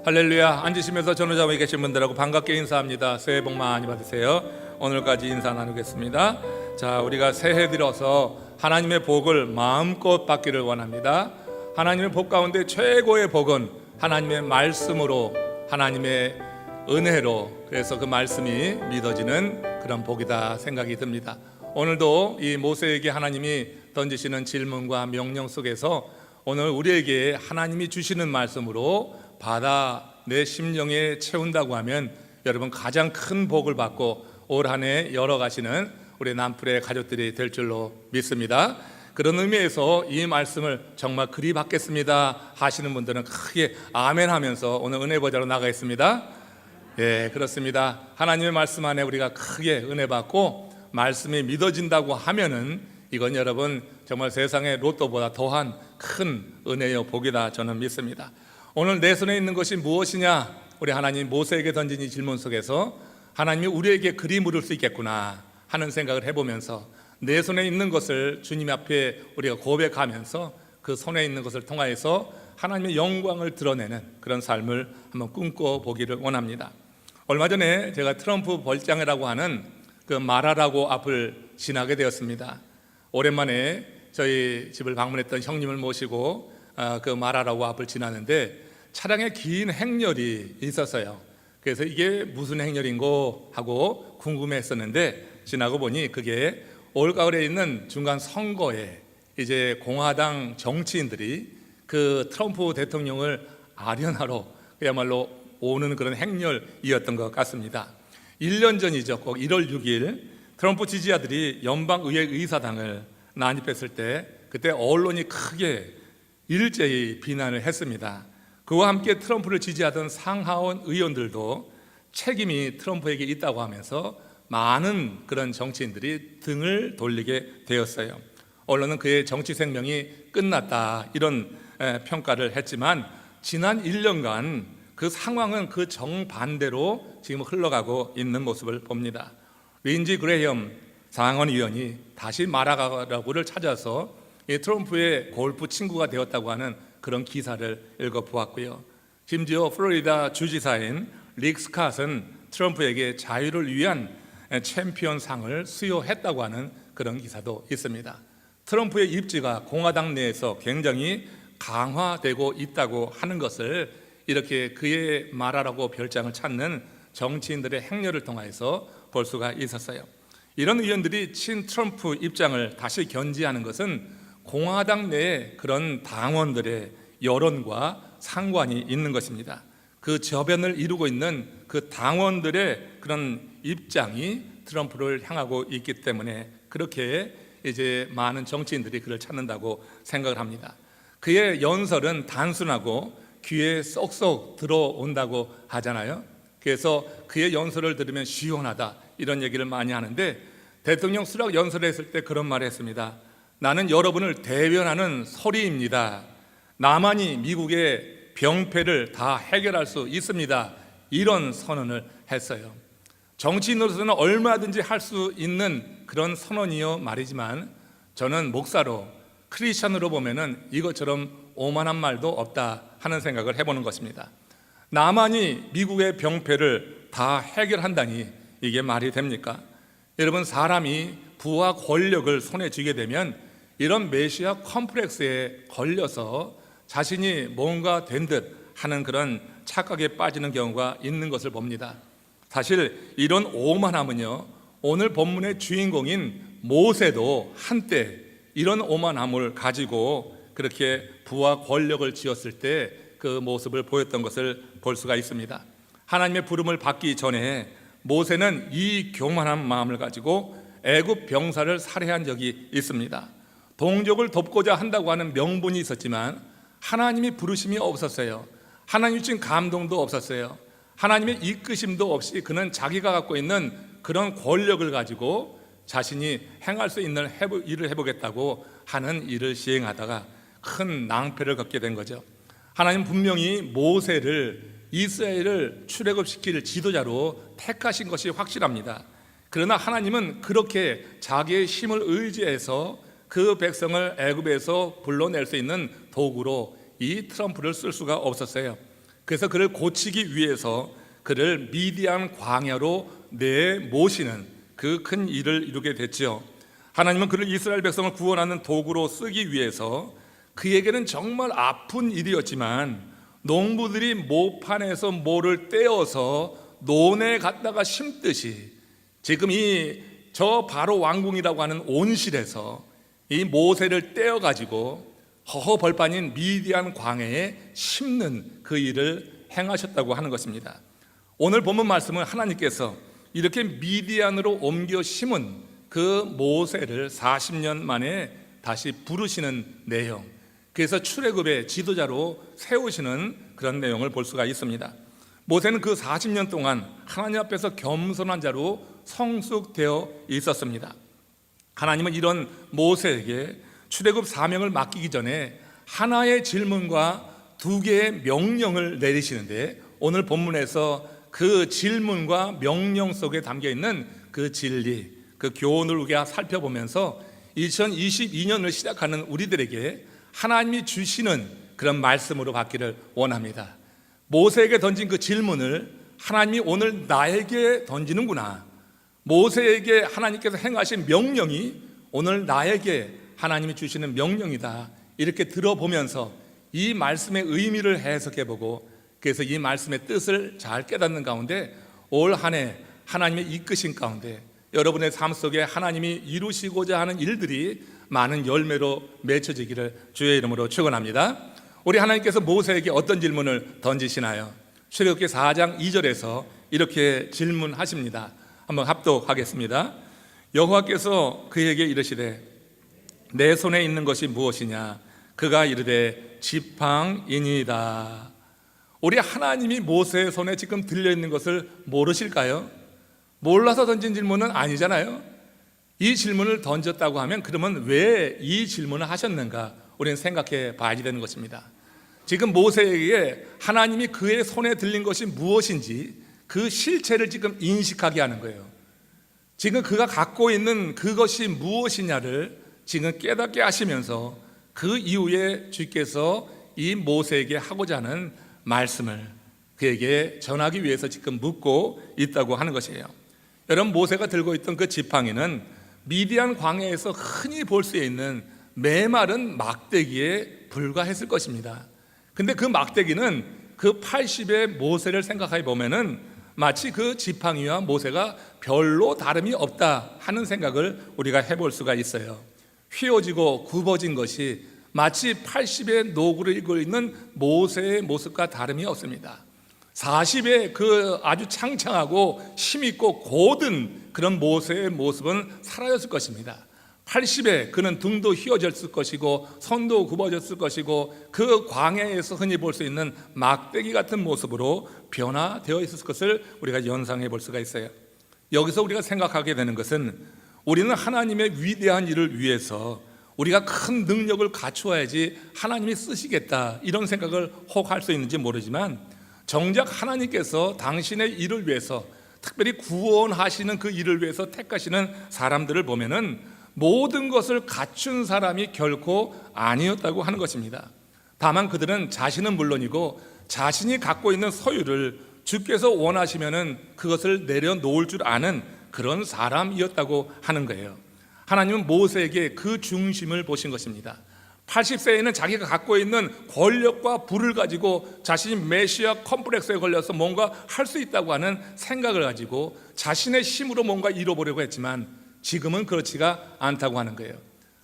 할렐루야. 앉으시면서 전후좌우에 계신 분들하고 반갑게 인사합니다. 새해 복 많이 받으세요. 오늘까지 인사 나누겠습니다. 자, 우리가 새해 들어서 하나님의 복을 마음껏 받기를 원합니다. 하나님의 복 가운데 최고의 복은 하나님의 말씀으로, 하나님의 은혜로, 그래서 그 말씀이 믿어지는 그런 복이다 생각이 듭니다. 오늘도 이 모세에게 하나님이 던지시는 질문과 명령 속에서 오늘 우리에게 하나님이 주시는 말씀으로 받아 내 심령에 채운다고 하면 여러분 가장 큰 복을 받고 올 한 해 열어가시는 우리 남풀의 가족들이 될 줄로 믿습니다. 그런 의미에서 이 말씀을 정말 그리 받겠습니다 하시는 분들은 크게 아멘 하면서 오늘 은혜 보좌로 나가겠습니다. 예, 그렇습니다. 하나님의 말씀 안에 우리가 크게 은혜 받고 말씀이 믿어진다고 하면은 이건 여러분 정말 세상의 로또보다 더한 큰 은혜요 복이다 저는 믿습니다. 오늘 내 손에 있는 것이 무엇이냐? 우리 하나님 모세에게 던진 이 질문 속에서 하나님이 우리에게 그리 물을 수 있겠구나 하는 생각을 해보면서 내 손에 있는 것을 주님 앞에 우리가 고백하면서 그 손에 있는 것을 통하여서 하나님의 영광을 드러내는 그런 삶을 한번 꿈꿔보기를 원합니다. 얼마 전에 제가 트럼프 벌장이라고 하는 그 마라라고 앞을 지나게 되었습니다. 오랜만에 저희 집을 방문했던 형님을 모시고 그 마라라고 앞을 지나는데 차량에 긴 행렬이 있었어요. 그래서 이게 무슨 행렬인고 하고 궁금했었는데 지나고 보니 그게 올가을에 있는 중간 선거에 이제 공화당 정치인들이 그 트럼프 대통령을 아련하러 그야말로 오는 그런 행렬이었던 것 같습니다. 1년 전이죠. 꼭 1월 6일 트럼프 지지자들이 연방의회 의사당을 난입했을 때 그때 언론이 크게 일제히 비난을 했습니다. 그와 함께 트럼프를 지지하던 상하원 의원들도 책임이 트럼프에게 있다고 하면서 많은 그런 정치인들이 등을 돌리게 되었어요. 언론은 그의 정치 생명이 끝났다 이런 평가를 했지만 지난 1년간 그 상황은 그 정반대로 지금 흘러가고 있는 모습을 봅니다. 린지 그레이엄 상하원 의원이 다시 마라라고를 찾아서 트럼프의 골프 친구가 되었다고 하는 그런 기사를 읽어보았고요. 심지어 플로리다 주지사인 릭 스캇은 트럼프에게 자유를 위한 챔피언 상을 수여했다고 하는 그런 기사도 있습니다. 트럼프의 입지가 공화당 내에서 굉장히 강화되고 있다고 하는 것을 이렇게 그의 말하라고 별장을 찾는 정치인들의 행렬을 통해서 볼 수가 있었어요. 이런 의원들이 친 트럼프 입장을 다시 견지하는 것은 공화당 내에 그런 당원들의 여론과 상관이 있는 것입니다. 그 저변을 이루고 있는 그 당원들의 그런 입장이 트럼프를 향하고 있기 때문에 그렇게 이제 많은 정치인들이 그를 찾는다고 생각을 합니다. 그의 연설은 단순하고 귀에 쏙쏙 들어온다고 하잖아요. 그래서 그의 연설을 들으면 시원하다 이런 얘기를 많이 하는데 대통령 수락 연설을 했을 때 그런 말을 했습니다. 나는 여러분을 대변하는 소리입니다. 나만이 미국의 병폐를 다 해결할 수 있습니다. 이런 선언을 했어요. 정치인으로서는 얼마든지 할 수 있는 그런 선언이요 말이지만 저는 목사로 크리스천으로 보면은 이것처럼 오만한 말도 없다 하는 생각을 해보는 것입니다. 나만이 미국의 병폐를 다 해결한다니 이게 말이 됩니까? 여러분 사람이 부와 권력을 손에 쥐게 되면 이런 메시아 컴플렉스에 걸려서 자신이 뭔가 된 듯 하는 그런 착각에 빠지는 경우가 있는 것을 봅니다. 사실 이런 오만함은요 오늘 본문의 주인공인 모세도 한때 이런 오만함을 가지고 그렇게 부와 권력을 쥐었을 때 그 모습을 보였던 것을 볼 수가 있습니다. 하나님의 부름을 받기 전에 모세는 이 교만한 마음을 가지고 애굽 병사를 살해한 적이 있습니다. 동족을 돕고자 한다고 하는 명분이 있었지만 하나님이 부르심이 없었어요. 하나님이 주신 감동도 없었어요. 하나님의 이끄심도 없이 그는 자기가 갖고 있는 그런 권력을 가지고 자신이 행할 수 있는 일을 해보겠다고 하는 일을 시행하다가 큰 낭패를 겪게 된 거죠. 하나님 분명히 모세를 이스라엘을 출애굽시킬 지도자로 택하신 것이 확실합니다. 그러나 하나님은 그렇게 자기의 힘을 의지해서 그 백성을 애굽에서 불러낼 수 있는 도구로 이 트럼프를 쓸 수가 없었어요. 그래서 그를 고치기 위해서 그를 미디안 광야로 내모시는 그 큰 일을 이루게 됐죠. 하나님은 그를 이스라엘 백성을 구원하는 도구로 쓰기 위해서 그에게는 정말 아픈 일이었지만 농부들이 모판에서 모를 떼어서 논에 갖다가 심듯이 지금 저 바로 왕궁이라고 하는 온실에서 이 모세를 떼어 가지고 허허벌판인 미디안 광야에 심는 그 일을 행하셨다고 하는 것입니다. 오늘 본문 말씀은 하나님께서 이렇게 미디안으로 옮겨 심은 그 모세를 40년 만에 다시 부르시는 내용, 그래서 출애굽의 지도자로 세우시는 그런 내용을 볼 수가 있습니다. 모세는 그 40년 동안 하나님 앞에서 겸손한 자로 성숙되어 있었습니다. 하나님은 이런 모세에게 출애굽 사명을 맡기기 전에 하나의 질문과 두 개의 명령을 내리시는데, 오늘 본문에서 그 질문과 명령 속에 담겨 있는 그 진리, 그 교훈을 우리가 살펴보면서 2022년을 시작하는 우리들에게 하나님이 주시는 그런 말씀으로 받기를 원합니다. 모세에게 던진 그 질문을 하나님이 오늘 나에게 던지는구나, 모세에게 하나님께서 행하신 명령이 오늘 나에게 하나님이 주시는 명령이다, 이렇게 들어보면서 이 말씀의 의미를 해석해보고, 그래서 이 말씀의 뜻을 잘 깨닫는 가운데 올 한 해 하나님의 이끄신 가운데 여러분의 삶 속에 하나님이 이루시고자 하는 일들이 많은 열매로 맺혀지기를 주의 이름으로 축원합니다. 우리 하나님께서 모세에게 어떤 질문을 던지시나요? 출애굽기 4장 2절에서 이렇게 질문하십니다. 한번 합독하겠습니다. 여호와께서 그에게 이르시되 내 손에 있는 것이 무엇이냐? 그가 이르되 지팡이니이다. 우리 하나님이 모세의 손에 지금 들려있는 것을 모르실까요? 몰라서 던진 질문은 아니잖아요. 이 질문을 던졌다고 하면 그러면 왜 이 질문을 하셨는가 우리는 생각해 봐야 되는 것입니다. 지금 모세에게 하나님이 그의 손에 들린 것이 무엇인지 그 실체를 지금 인식하게 하는 거예요. 지금 그가 갖고 있는 그것이 무엇이냐를 지금 깨닫게 하시면서 그 이후에 주께서 이 모세에게 하고자 하는 말씀을 그에게 전하기 위해서 지금 묻고 있다고 하는 것이에요. 여러분, 모세가 들고 있던 그 지팡이는 미디안 광야에서 흔히 볼 수 있는 메마른 막대기에 불과했을 것입니다. 근데 그 막대기는 그 80의 모세를 생각해 보면은 마치 그 지팡이와 모세가 별로 다름이 없다 하는 생각을 우리가 해볼 수가 있어요. 휘어지고 굽어진 것이 마치 80의 노구를 이끌고 있는 모세의 모습과 다름이 없습니다. 40의 그 아주 창창하고 힘있고 고든 그런 모세의 모습은 사라졌을 것입니다. 80에 그는 등도 휘어졌을 것이고 손도 굽어졌을 것이고 그 광야에서 흔히 볼 수 있는 막대기 같은 모습으로 변화되어 있을 것을 우리가 연상해 볼 수가 있어요. 여기서 우리가 생각하게 되는 것은 우리는 하나님의 위대한 일을 위해서 우리가 큰 능력을 갖추어야지 하나님이 쓰시겠다, 이런 생각을 혹 할 수 있는지 모르지만 정작 하나님께서 당신의 일을 위해서, 특별히 구원하시는 그 일을 위해서 택하시는 사람들을 보면은 모든 것을 갖춘 사람이 결코 아니었다고 하는 것입니다. 다만 그들은 자신은 물론이고 자신이 갖고 있는 소유를 주께서 원하시면은 그것을 내려놓을 줄 아는 그런 사람이었다고 하는 거예요. 하나님은 모세에게 그 중심을 보신 것입니다. 80세에는 자기가 갖고 있는 권력과 부를 가지고 자신이 메시아 컴플렉스에 걸려서 뭔가 할 수 있다고 하는 생각을 가지고 자신의 힘으로 뭔가 이뤄보려고 했지만 지금은 그렇지가 않다고 하는 거예요.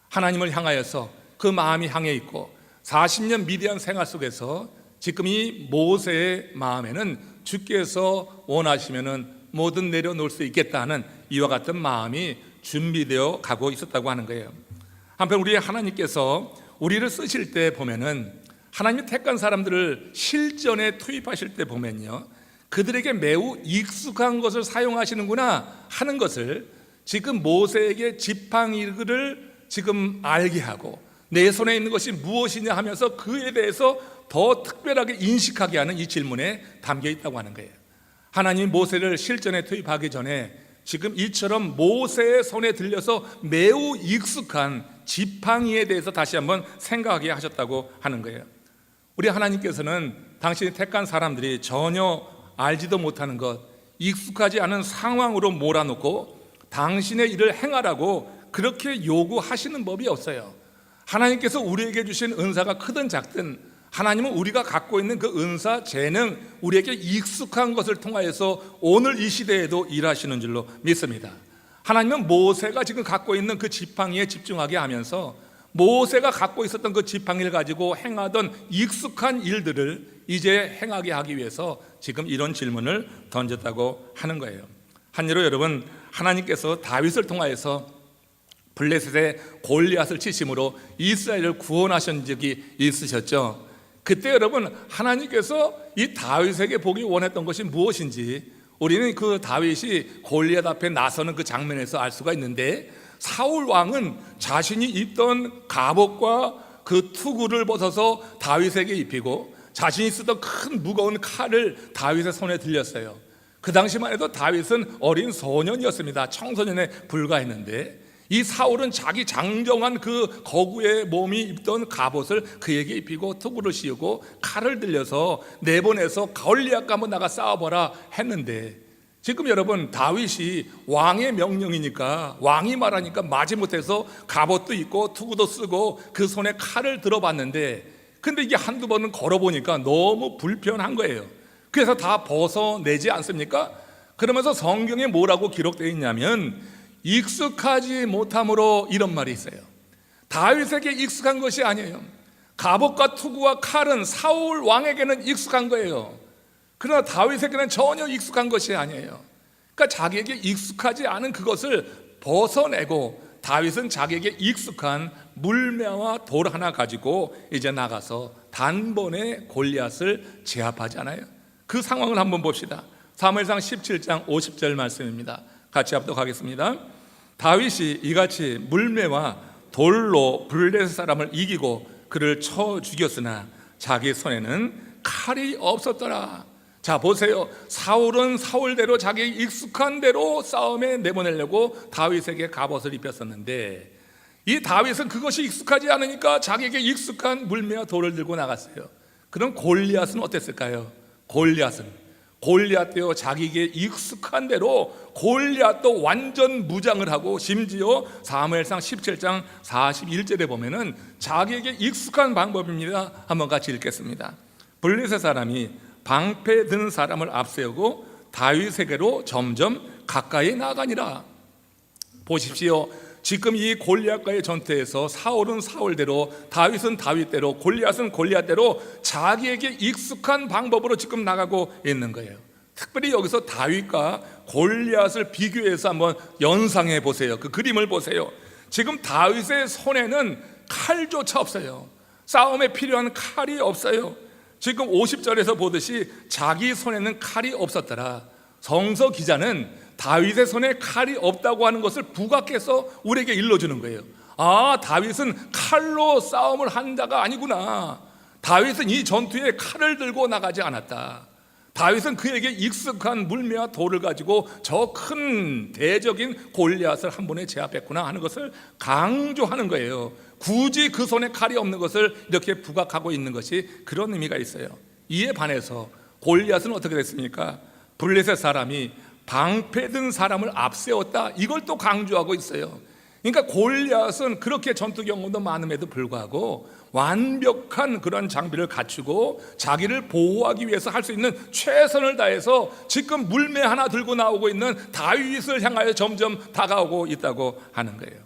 하나님을 향하여서 그 마음이 향해 있고 40년 미디안 생활 속에서 지금 이 모세의 마음에는 주께서 원하시면은 뭐든 내려놓을 수 있겠다는 이와 같은 마음이 준비되어 가고 있었다고 하는 거예요. 한편 우리 하나님께서 우리를 쓰실 때 보면은 하나님이 택한 사람들을 실전에 투입하실 때 보면요, 그들에게 매우 익숙한 것을 사용하시는구나 하는 것을 지금 모세에게 지팡이를 지금 알게 하고 내 손에 있는 것이 무엇이냐 하면서 그에 대해서 더 특별하게 인식하게 하는 이 질문에 담겨 있다고 하는 거예요. 하나님이 모세를 실전에 투입하기 전에 지금 이처럼 모세의 손에 들려서 매우 익숙한 지팡이에 대해서 다시 한번 생각하게 하셨다고 하는 거예요. 우리 하나님께서는 당신이 택한 사람들이 전혀 알지도 못하는 것, 익숙하지 않은 상황으로 몰아놓고 당신의 일을 행하라고 그렇게 요구하시는 법이 없어요. 하나님께서 우리에게 주신 은사가 크든 작든 하나님은 우리가 갖고 있는 그 은사, 재능, 우리에게 익숙한 것을 통하여서 오늘 이 시대에도 일하시는 줄로 믿습니다. 하나님은 모세가 지금 갖고 있는 그 지팡이에 집중하게 하면서 모세가 갖고 있었던 그 지팡이를 가지고 행하던 익숙한 일들을 이제 행하게 하기 위해서 지금 이런 질문을 던졌다고 하는 거예요. 한예로 여러분, 하나님께서 다윗을 통하여서 블레셋의 골리앗을 치심으로 이스라엘을 구원하신 적이 있으셨죠. 그때 여러분, 하나님께서 이 다윗에게 보기 원했던 것이 무엇인지 우리는 그 다윗이 골리앗 앞에 나서는 그 장면에서 알 수가 있는데, 사울 왕은 자신이 입던 갑옷과 그 투구를 벗어서 다윗에게 입히고 자신이 쓰던 큰 무거운 칼을 다윗의 손에 들렸어요. 그 당시만 해도 다윗은 어린 소년이었습니다. 청소년에 불과했는데 이 사울은 자기 장정한 그 거구의 몸이 입던 갑옷을 그에게 입히고 투구를 씌우고 칼을 들려서 내보내서 골리앗과 한번 나가 싸워보라 했는데, 지금 여러분, 다윗이 왕의 명령이니까, 왕이 말하니까 마지못해서 갑옷도 입고 투구도 쓰고 그 손에 칼을 들어봤는데, 근데 이게 한두 번은 걸어보니까 너무 불편한 거예요. 그래서 다 벗어내지 않습니까? 그러면서 성경에 뭐라고 기록되어 있냐면 익숙하지 못함으로 이런 말이 있어요. 다윗에게 익숙한 것이 아니에요. 갑옷과 투구와 칼은 사울 왕에게는 익숙한 거예요. 그러나 다윗에게는 전혀 익숙한 것이 아니에요. 그러니까 자기에게 익숙하지 않은 그것을 벗어내고 다윗은 자기에게 익숙한 물매와 돌 하나 가지고 이제 나가서 단번에 골리앗을 제압하잖아요. 그 상황을 한번 봅시다. 사무엘상 17장 50절 말씀입니다. 같이 합독하겠습니다. 다윗이 이같이 물매와 돌로 블레셋 사람을 이기고 그를 쳐 죽였으나 자기 손에는 칼이 없었더라. 자, 보세요. 사울은 사울대로 자기 익숙한 대로 싸움에 내보내려고 다윗에게 갑옷을 입혔었는데, 이 다윗은 그것이 익숙하지 않으니까 자기에게 익숙한 물매와 돌을 들고 나갔어요. 그럼 골리앗은 어땠을까요? 골리앗도 자기에게 익숙한 대로 골리앗도 완전 무장을 하고, 심지어 사무엘상 17장 41절에 보면은 자기에게 익숙한 방법입니다. 한번 같이 읽겠습니다. 블레셋 사람이 방패 든 사람을 앞세우고 다윗에게로 점점 가까이 나가니라. 보십시오. 지금 이 골리앗과의 전투에서 사울은 사울대로, 다윗은 다윗대로, 골리앗은 골리앗대로 자기에게 익숙한 방법으로 지금 나가고 있는 거예요. 특별히 여기서 다윗과 골리앗을 비교해서 한번 연상해 보세요. 그 그림을 보세요. 지금 다윗의 손에는 칼조차 없어요. 싸움에 필요한 칼이 없어요. 지금 50절에서 보듯이 자기 손에는 칼이 없었더라. 성서 기자는 다윗의 손에 칼이 없다고 하는 것을 부각해서 우리에게 일러주는 거예요. 아, 다윗은 칼로 싸움을 한 자가 아니구나. 다윗은 이 전투에 칼을 들고 나가지 않았다. 다윗은 그에게 익숙한 물매와 돌을 가지고 저 큰 대적인 골리앗을 한 번에 제압했구나 하는 것을 강조하는 거예요. 굳이 그 손에 칼이 없는 것을 이렇게 부각하고 있는 것이 그런 의미가 있어요. 이에 반해서 골리앗은 어떻게 됐습니까? 블레셋 사람이 방패 든 사람을 앞세웠다, 이걸 또 강조하고 있어요. 그러니까 골리앗은 그렇게 전투 경험도 많음에도 불구하고 완벽한 그런 장비를 갖추고 자기를 보호하기 위해서 할 수 있는 최선을 다해서 지금 물매 하나 들고 나오고 있는 다윗을 향하여 점점 다가오고 있다고 하는 거예요.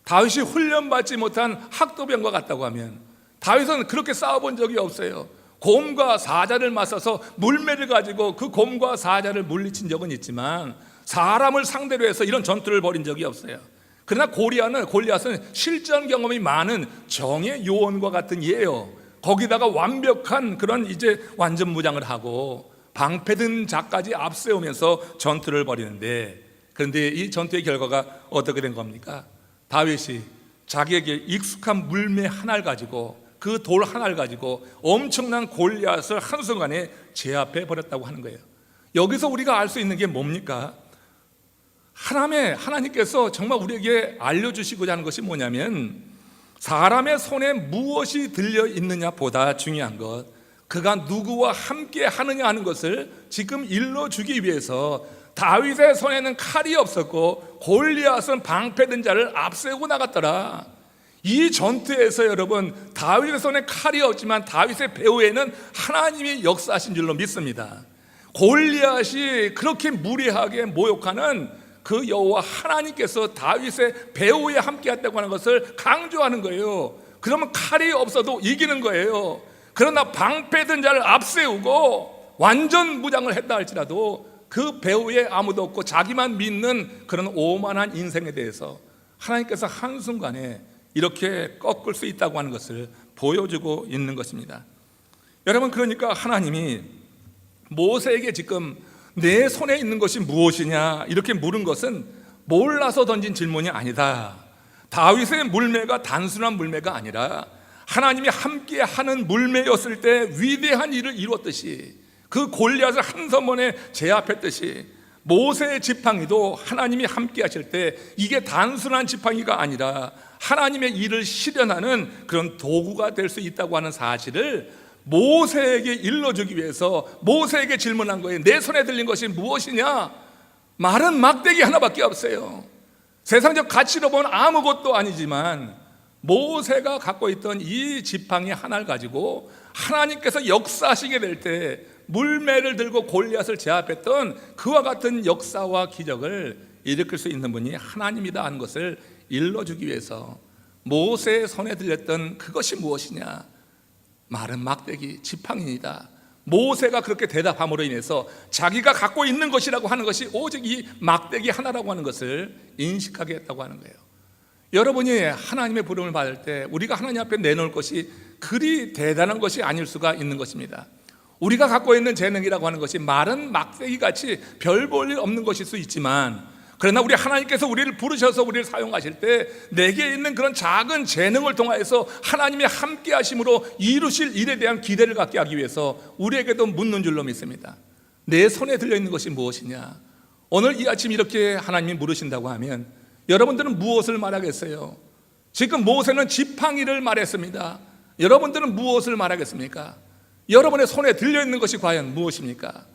다윗이 훈련받지 못한 학도병과 같다고 하면, 다윗은 그렇게 싸워본 적이 없어요. 곰과 사자를 맞서서 물매를 가지고 그 곰과 사자를 물리친 적은 있지만 사람을 상대로 해서 이런 전투를 벌인 적이 없어요. 그러나 골리앗은 실전 경험이 많은 정의 요원과 같은 예요. 거기다가 완벽한 그런 이제 완전 무장을 하고 방패든 자까지 앞세우면서 전투를 벌이는데, 그런데 이 전투의 결과가 어떻게 된 겁니까? 다윗이 자기에게 익숙한 물매 하나를 가지고, 그 돌 하나를 가지고 엄청난 골리앗을 한순간에 제압해 버렸다고 하는 거예요. 여기서 우리가 알 수 있는 게 뭡니까? 하나님께서 정말 우리에게 알려주시고자 하는 것이 뭐냐면, 사람의 손에 무엇이 들려 있느냐 보다 중요한 것, 그가 누구와 함께 하느냐 하는 것을 지금 일러주기 위해서 다윗의 손에는 칼이 없었고 골리앗은 방패든 자를 앞세우고 나갔더라. 이 전투에서 여러분, 다윗의 손에 칼이 없지만 다윗의 배후에는 하나님이 역사하신 줄로 믿습니다. 골리앗이 그렇게 무례하게 모욕하는 그 여호와 하나님께서 다윗의 배후에 함께했다고 하는 것을 강조하는 거예요. 그러면 칼이 없어도 이기는 거예요. 그러나 방패든 자를 앞세우고 완전 무장을 했다 할지라도 그 배후에 아무도 없고 자기만 믿는 그런 오만한 인생에 대해서 하나님께서 한순간에 이렇게 꺾을 수 있다고 하는 것을 보여주고 있는 것입니다. 여러분, 그러니까 하나님이 모세에게 지금 내 손에 있는 것이 무엇이냐 이렇게 물은 것은 몰라서 던진 질문이 아니다. 다윗의 물매가 단순한 물매가 아니라 하나님이 함께 하는 물매였을 때 위대한 일을 이루었듯이, 그 골리앗을 한꺼번에 제압했듯이 모세의 지팡이도 하나님이 함께 하실 때 이게 단순한 지팡이가 아니라 하나님의 일을 실현하는 그런 도구가 될 수 있다고 하는 사실을 모세에게 일러주기 위해서 모세에게 질문한 거예요. 내 손에 들린 것이 무엇이냐? 말은 막대기 하나밖에 없어요. 세상적 가치로 보면 아무것도 아니지만 모세가 갖고 있던 이 지팡이 하나를 가지고 하나님께서 역사하시게 될 때 물매를 들고 골리앗을 제압했던 그와 같은 역사와 기적을 일으킬 수 있는 분이 하나님이다 하는 것을 일러주기 위해서 모세의 손에 들렸던 그것이 무엇이냐? 말은 막대기, 지팡이이다. 모세가 그렇게 대답함으로 인해서 자기가 갖고 있는 것이라고 하는 것이 오직 이 막대기 하나라고 하는 것을 인식하게 했다고 하는 거예요. 여러분이 하나님의 부름을 받을 때 우리가 하나님 앞에 내놓을 것이 그리 대단한 것이 아닐 수가 있는 것입니다. 우리가 갖고 있는 재능이라고 하는 것이 말은 막대기같이 별 볼 일 없는 것일 수 있지만, 그러나 우리 하나님께서 우리를 부르셔서 우리를 사용하실 때 내게 있는 그런 작은 재능을 통하여서 하나님이 함께 하심으로 이루실 일에 대한 기대를 갖게 하기 위해서 우리에게도 묻는 줄로 믿습니다. 내 손에 들려있는 것이 무엇이냐? 오늘 이 아침 이렇게 하나님이 물으신다고 하면 여러분들은 무엇을 말하겠어요? 지금 모세는 지팡이를 말했습니다. 여러분들은 무엇을 말하겠습니까? 여러분의 손에 들려있는 것이 과연 무엇입니까?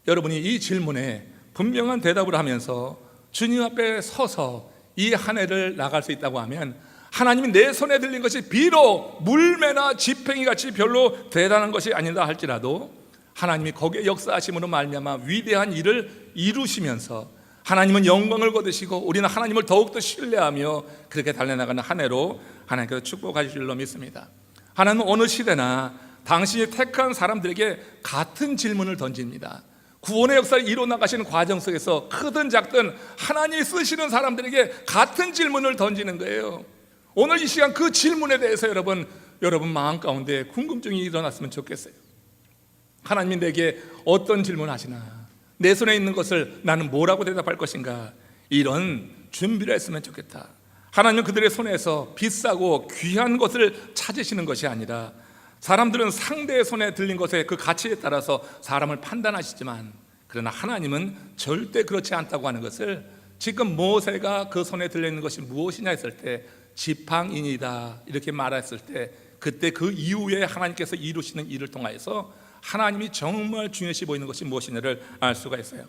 여러분이 이 질문에 분명한 대답을 하면서 주님 앞에 서서 이 한 해를 나갈 수 있다고 하면, 하나님이 내 손에 들린 것이 비록 물매나 지팡이같이 별로 대단한 것이 아니다 할지라도 하나님이 거기에 역사하심으로 말미암아 위대한 일을 이루시면서 하나님은 영광을 거두시고 우리는 하나님을 더욱더 신뢰하며 그렇게 달려나가는 한 해로 하나님께서 축복하실 줄로 믿습니다. 하나님은 어느 시대나 당신이 택한 사람들에게 같은 질문을 던집니다. 구원의 역사를 이루어나가시는 과정 속에서 크든 작든 하나님이 쓰시는 사람들에게 같은 질문을 던지는 거예요. 오늘 이 시간 그 질문에 대해서 여러분 마음 가운데 궁금증이 일어났으면 좋겠어요. 하나님이 내게 어떤 질문 하시나? 내 손에 있는 것을 나는 뭐라고 대답할 것인가? 이런 준비를 했으면 좋겠다. 하나님은 그들의 손에서 비싸고 귀한 것을 찾으시는 것이 아니라, 사람들은 상대의 손에 들린 것의 그 가치에 따라서 사람을 판단하시지만, 그러나 하나님은 절대 그렇지 않다고 하는 것을 지금 모세가 그 손에 들려있는 것이 무엇이냐 했을 때 지팡이이다 이렇게 말했을 때, 그때 그 이후에 하나님께서 이루시는 일을 통하여서 하나님이 정말 중요시 보이는 것이 무엇이냐를 알 수가 있어요.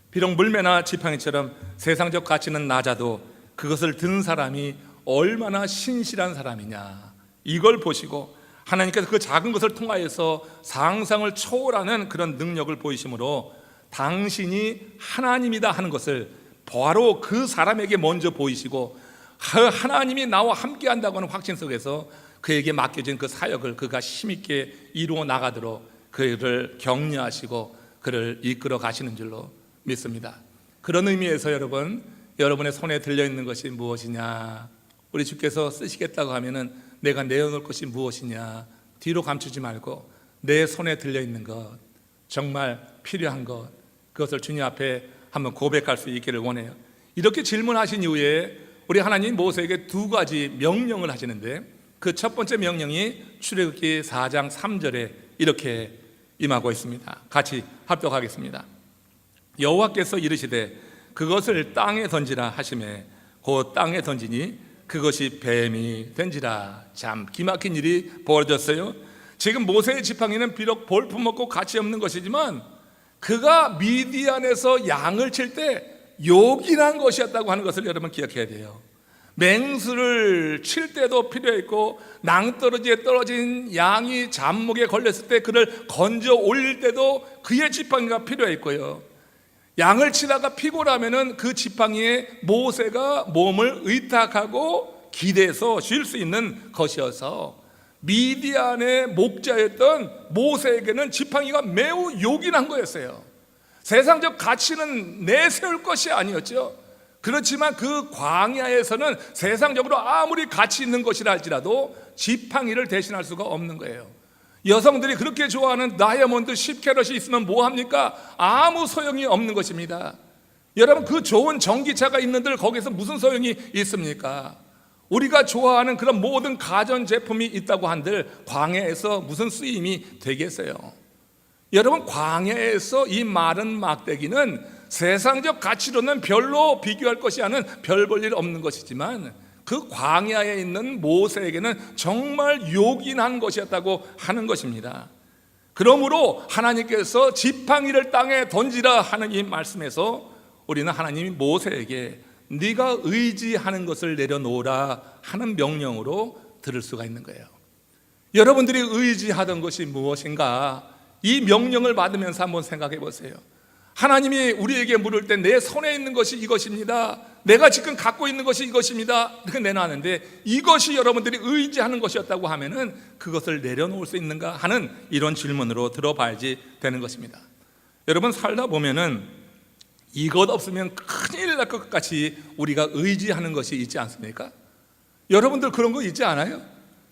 비록 물매나 지팡이처럼 세상적 가치는 낮아도 그것을 든 사람이 얼마나 신실한 사람이냐, 이걸 보시고 하나님께서 그 작은 것을 통하여서 상상을 초월하는 그런 능력을 보이심으로 당신이 하나님이다 하는 것을 바로 그 사람에게 먼저 보이시고, 하나님이 나와 함께 한다고 하는 확신 속에서 그에게 맡겨진 그 사역을 그가 힘있게 이루어 나가도록 그를 격려하시고 그를 이끌어 가시는 줄로 믿습니다. 그런 의미에서 여러분의 손에 들려있는 것이 무엇이냐, 우리 주께서 쓰시겠다고 하면은 내가 내어놓을 것이 무엇이냐, 뒤로 감추지 말고 내 손에 들려있는 것, 정말 필요한 것, 그것을 주님 앞에 한번 고백할 수 있기를 원해요. 이렇게 질문하신 이후에 우리 하나님 모세에게 두 가지 명령을 하시는데, 그 첫 번째 명령이 출애굽기 4장 3절에 이렇게 임하고 있습니다. 같이 합독하겠습니다. 여호와께서 이르시되 그것을 땅에 던지라 하시매 곧 땅에 던지니 그것이 뱀이 된지라. 참 기막힌 일이 벌어졌어요. 지금 모세의 지팡이는 비록 볼품없고 가치 없는 것이지만 그가 미디안에서 양을 칠 때 요긴한 것이었다고 하는 것을 여러분 기억해야 돼요. 맹수를 칠 때도 필요했고 낭떠러지에 떨어진 양이 잡목에 걸렸을 때 그를 건져 올릴 때도 그의 지팡이가 필요했고요. 양을 치다가 피곤하면은 그 지팡이에 모세가 몸을 의탁하고 기대서 쉴 수 있는 것이어서 미디안의 목자였던 모세에게는 지팡이가 매우 요긴한 거였어요. 세상적 가치는 내세울 것이 아니었죠. 그렇지만 그 광야에서는 세상적으로 아무리 가치 있는 것이라 할지라도 지팡이를 대신할 수가 없는 거예요. 여성들이 그렇게 좋아하는 다이아몬드 10캐럿이 있으면 뭐합니까? 아무 소용이 없는 것입니다. 여러분, 그 좋은 전기차가 있는들 거기서 무슨 소용이 있습니까? 우리가 좋아하는 그런 모든 가전제품이 있다고 한들 광야에서 무슨 쓰임이 되겠어요? 여러분, 광야에서 이 마른 막대기는 세상적 가치로는 별로 비교할 것이 아닌 별 볼 일 없는 것이지만 그 광야에 있는 모세에게는 정말 요긴한 것이었다고 하는 것입니다. 그러므로 하나님께서 지팡이를 땅에 던지라 하는 이 말씀에서 우리는 하나님이 모세에게 네가 의지하는 것을 내려놓으라 하는 명령으로 들을 수가 있는 거예요. 여러분들이 의지하던 것이 무엇인가? 이 명령을 받으면서 한번 생각해 보세요. 하나님이 우리에게 물을 때 내 손에 있는 것이 이것입니다, 내가 지금 갖고 있는 것이 이것입니다 이렇게 내놨는데 이것이 여러분들이 의지하는 것이었다고 하면은 그것을 내려놓을 수 있는가 하는 이런 질문으로 들어봐야지 되는 것입니다. 여러분, 살다 보면은 이것 없으면 큰일 날 것 같이 우리가 의지하는 것이 있지 않습니까? 여러분들 그런 거 있지 않아요?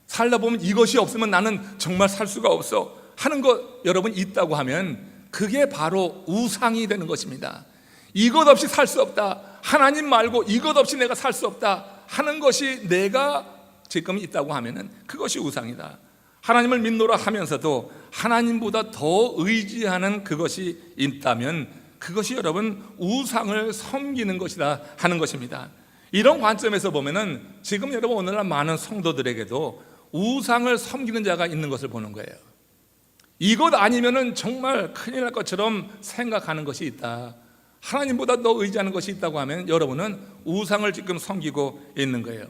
살다 보면 이것이 없으면 나는 정말 살 수가 없어 하는 것 여러분 있다고 하면 그게 바로 우상이 되는 것입니다. 이것 없이 살 수 없다, 하나님 말고 이것 없이 내가 살 수 없다 하는 것이 내가 지금 있다고 하면은 그것이 우상이다. 하나님을 믿노라 하면서도 하나님보다 더 의지하는 그것이 있다면 그것이 여러분 우상을 섬기는 것이다 하는 것입니다. 이런 관점에서 보면은 지금 여러분 오늘날 많은 성도들에게도 우상을 섬기는 자가 있는 것을 보는 거예요. 이것 아니면은 정말 큰일 날 것처럼 생각하는 것이 있다, 하나님보다 더 의지하는 것이 있다고 하면 여러분은 우상을 지금 섬기고 있는 거예요.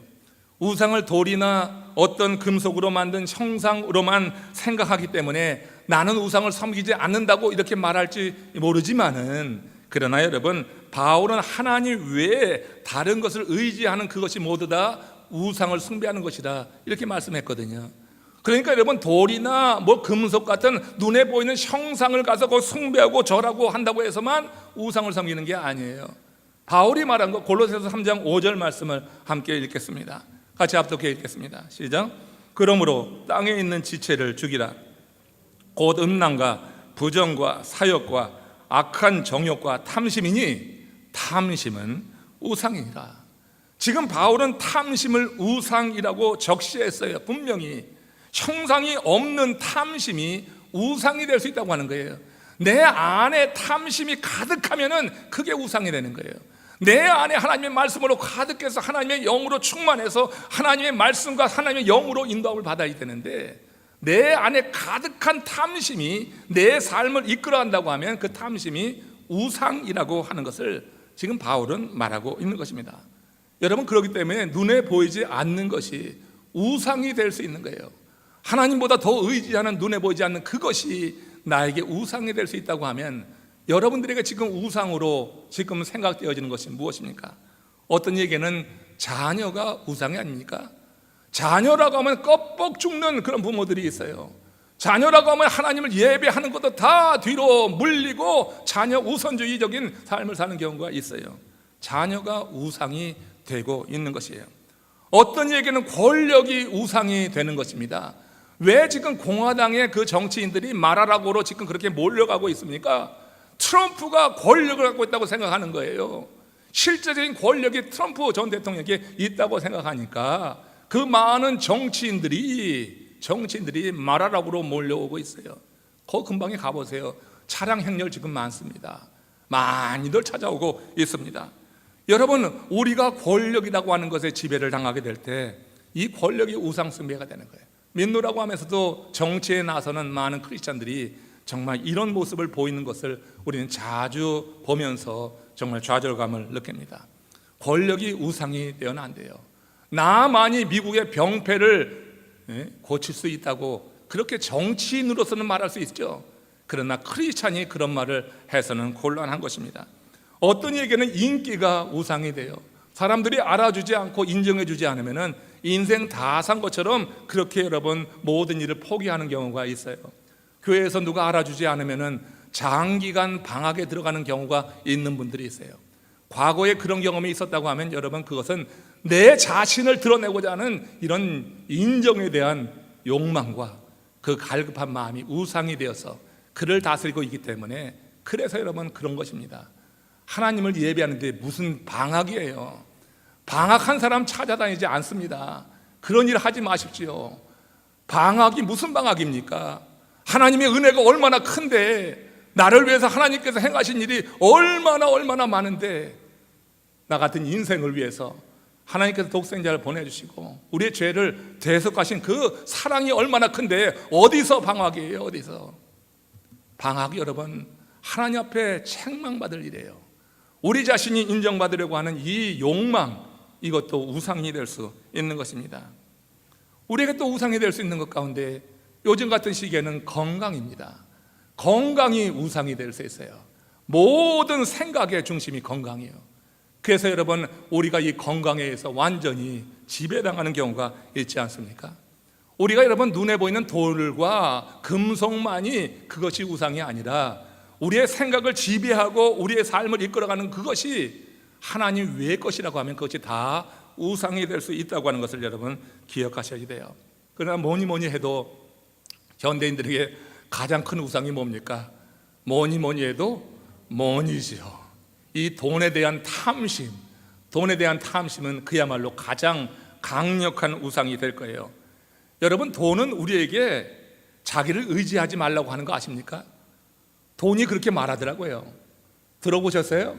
우상을 돌이나 어떤 금속으로 만든 형상으로만 생각하기 때문에 나는 우상을 섬기지 않는다고 이렇게 말할지 모르지만은, 그러나 여러분, 바울은 하나님 외에 다른 것을 의지하는 그것이 모두 다 우상을 숭배하는 것이다 이렇게 말씀했거든요. 그러니까 여러분, 돌이나 뭐 금속 같은 눈에 보이는 형상을 가서 그 숭배하고 절하고 한다고 해서만 우상을 섬기는 게 아니에요. 바울이 말한 거 골로새서 3장 5절 말씀을 함께 읽겠습니다. 같이 합독해 읽겠습니다. 시작. 그러므로 땅에 있는 지체를 죽이라. 곧 음란과 부정과 사욕과 악한 정욕과 탐심이니 탐심은 우상이니라. 지금 바울은 탐심을 우상이라고 적시했어요. 분명히 형상이 없는 탐심이 우상이 될 수 있다고 하는 거예요. 내 안에 탐심이 가득하면은 그게 우상이 되는 거예요. 내 안에 하나님의 말씀으로 가득해서 하나님의 영으로 충만해서 하나님의 말씀과 하나님의 영으로 인도함을 받아야 되는데, 내 안에 가득한 탐심이 내 삶을 이끌어간다고 하면 그 탐심이 우상이라고 하는 것을 지금 바울은 말하고 있는 것입니다. 여러분, 그렇기 때문에 눈에 보이지 않는 것이 우상이 될 수 있는 거예요. 하나님보다 더 의지하는 눈에 보이지 않는 그것이 나에게 우상이 될 수 있다고 하면 여러분들에게 지금 우상으로 지금 생각되어지는 것이 무엇입니까? 어떤 얘기는 자녀가 우상이 아닙니까? 자녀라고 하면 껍벅 죽는 그런 부모들이 있어요. 자녀라고 하면 하나님을 예배하는 것도 다 뒤로 물리고 자녀 우선주의적인 삶을 사는 경우가 있어요. 자녀가 우상이 되고 있는 것이에요. 어떤 얘기는 권력이 우상이 되는 것입니다. 왜 지금 공화당의 그 정치인들이 말하라고로 지금 그렇게 몰려가고 있습니까? 트럼프가 권력을 갖고 있다고 생각하는 거예요. 실제적인 권력이 트럼프 전 대통령에게 있다고 생각하니까 그 많은 정치인들이 말하라고로 몰려오고 있어요. 그 근방에 가보세요. 차량 행렬 지금 많습니다. 많이들 찾아오고 있습니다. 여러분, 우리가 권력이라고 하는 것에 지배를 당하게 될 때 이 권력이 우상 숭배가 되는 거예요. 믿노라고 하면서도 정치에 나서는 많은 크리스찬들이 정말 이런 모습을 보이는 것을 우리는 자주 보면서 정말 좌절감을 느낍니다. 권력이 우상이 되어는 안 돼요. 나만이 미국의 병폐를 고칠 수 있다고 그렇게 정치인으로서는 말할 수 있죠. 그러나 크리스찬이 그런 말을 해서는 곤란한 것입니다. 어떤 이에게는 인기가 우상이 돼요. 사람들이 알아주지 않고 인정해주지 않으면 인생 다 산 것처럼 그렇게 여러분 모든 일을 포기하는 경우가 있어요. 교회에서 누가 알아주지 않으면 장기간 방학에 들어가는 경우가 있는 분들이 있어요. 과거에 그런 경험이 있었다고 하면 여러분 그것은 내 자신을 드러내고자 하는 이런 인정에 대한 욕망과 그 갈급한 마음이 우상이 되어서 그를 다스리고 있기 때문에, 그래서 여러분 그런 것입니다. 하나님을 예배하는데 무슨 방학이에요. 방학한 사람 찾아다니지 않습니다. 그런 일 하지 마십시오. 방학이 무슨 방학입니까? 하나님의 은혜가 얼마나 큰데, 나를 위해서 하나님께서 행하신 일이 얼마나 많은데, 나 같은 인생을 위해서 하나님께서 독생자를 보내주시고 우리의 죄를 대속하신 그 사랑이 얼마나 큰데 어디서 방학이에요? 어디서? 방학이 여러분 하나님 앞에 책망받을 일이에요. 우리 자신이 인정받으려고 하는 이 욕망, 이것도 우상이 될 수 있는 것입니다. 우리에게 또 우상이 될 수 있는 것 가운데 요즘 같은 시기에는 건강입니다. 건강이 우상이 될 수 있어요. 모든 생각의 중심이 건강이에요. 그래서 여러분 우리가 이 건강에 의해서 완전히 지배당하는 경우가 있지 않습니까? 우리가 여러분 눈에 보이는 돌과 금속만이 그것이 우상이 아니라 우리의 생각을 지배하고 우리의 삶을 이끌어가는 그것이 하나님 외의 것이라고 하면 그것이 다 우상이 될 수 있다고 하는 것을 여러분 기억하셔야 돼요. 그러나 뭐니 해도 현대인들에게 가장 큰 우상이 뭡니까? 뭐니 해도 money지요. 이 돈에 대한 탐심, 돈에 대한 탐심은 그야말로 가장 강력한 우상이 될 거예요. 여러분 돈은 우리에게 자기를 의지하지 말라고 하는 거 아십니까? 돈이 그렇게 말하더라고요. 들어보셨어요?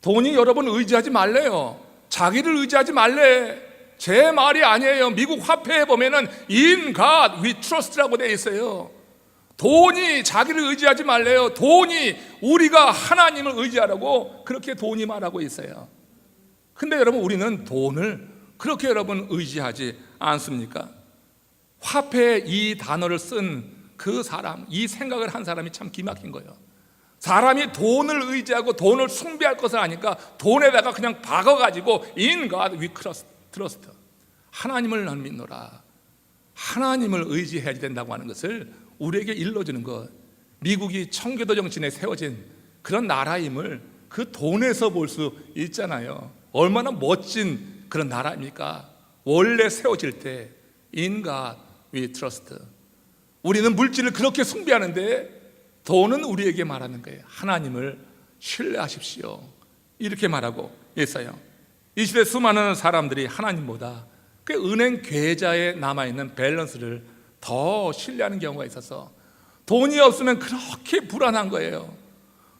돈이 여러분 의지하지 말래요. 자기를 의지하지 말래. 제 말이 아니에요. 미국 화폐에 보면은 In God we trust라고 되어 있어요. 돈이 자기를 의지하지 말래요. 돈이 우리가 하나님을 의지하라고 그렇게 돈이 말하고 있어요. 근데 여러분 우리는 돈을 그렇게 여러분 의지하지 않습니까? 화폐에 이 단어를 쓴 그 사람, 이 생각을 한 사람이 참 기막힌 거예요. 사람이 돈을 의지하고 돈을 숭배할 것을 아니까 돈에다가 그냥 박아가지고 In God we trust, 하나님을 난 믿노라, 하나님을 의지해야 된다고 하는 것을 우리에게 일러주는 것. 미국이 청교도 정신에 세워진 그런 나라임을 그 돈에서 볼 수 있잖아요. 얼마나 멋진 그런 나라입니까? 원래 세워질 때 In God we trust. 우리는 물질을 그렇게 숭배하는데 돈은 우리에게 말하는 거예요. 하나님을 신뢰하십시오, 이렇게 말하고 있어요. 이 시대 수많은 사람들이 하나님보다 그 은행 계좌에 남아있는 밸런스를 더 신뢰하는 경우가 있어서 돈이 없으면 그렇게 불안한 거예요.